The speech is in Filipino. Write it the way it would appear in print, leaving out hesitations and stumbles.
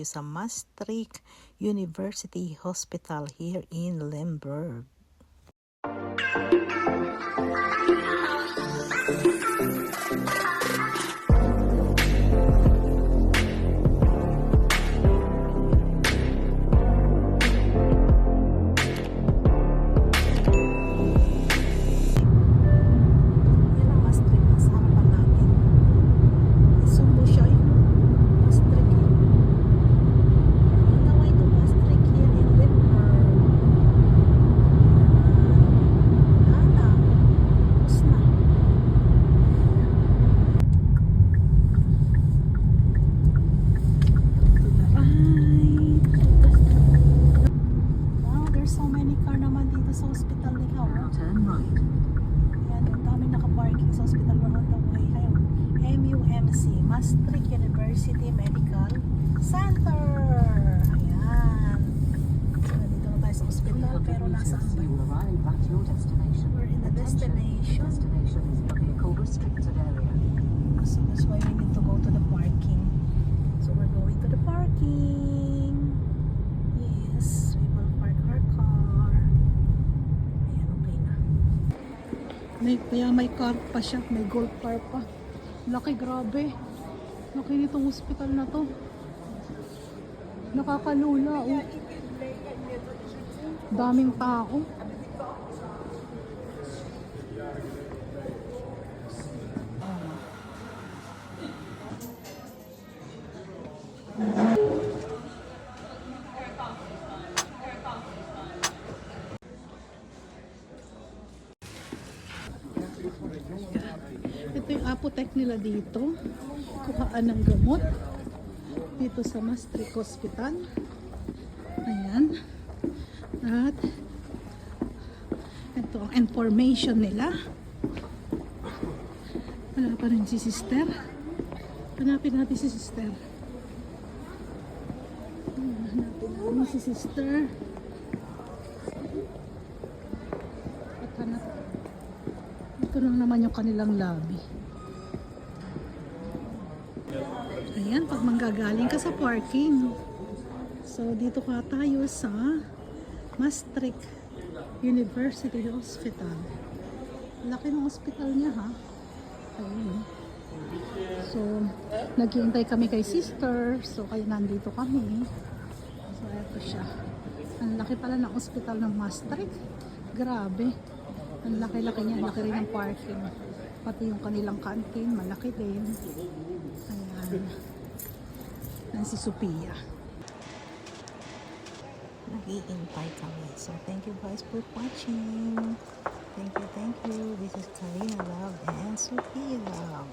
tayo sa Maastricht University Hospital here in Lemberg. Sa hospital ni Kao. Turn right. Yan, ang daming nakaparking sa hospital. We're on the way. Ayun, MUMC, Maastricht University Medical Center. Ayan. So, dito na tayo sa hospital, pero nasaan ba? We're in the destination. Destination is the vehicle restricted area. So that's why we need to go to the parking. So we're going to the parking. Yes, we will park our car. May car pa siya, may gold car pa. Laki, grabe. Laki nitong hospital na to. Nakakalula, oh. Daming tao. Ito yung apotek nila dito. Kuhaan ng gamot. Dito sa Maastricht Hospital. Ayan. At ito ang information nila. Wala pa rin si sister. Hanapin natin si sister. Hanapin natin si sister. At hanap. Ito lang naman yung kanilang lobby. Ayan, pag manggagaling ka sa parking. So, dito ka tayo sa Maastricht University Hospital. Laki ng hospital niya, ha? Ayun. So, naghihintay kami kay sister. So, kaya nandito kami. So, ito siya. Ang laki pala ng hospital ng Maastricht. Grabe. Ang laki-laki niya, laki rin ang parking. Pati yung kanilang canteen, malaki din. Ayan. Yan si Sophia. Nag-iintay kami. So, thank you guys for watching. Thank you, thank you. This is Karina Love and Sophia Love.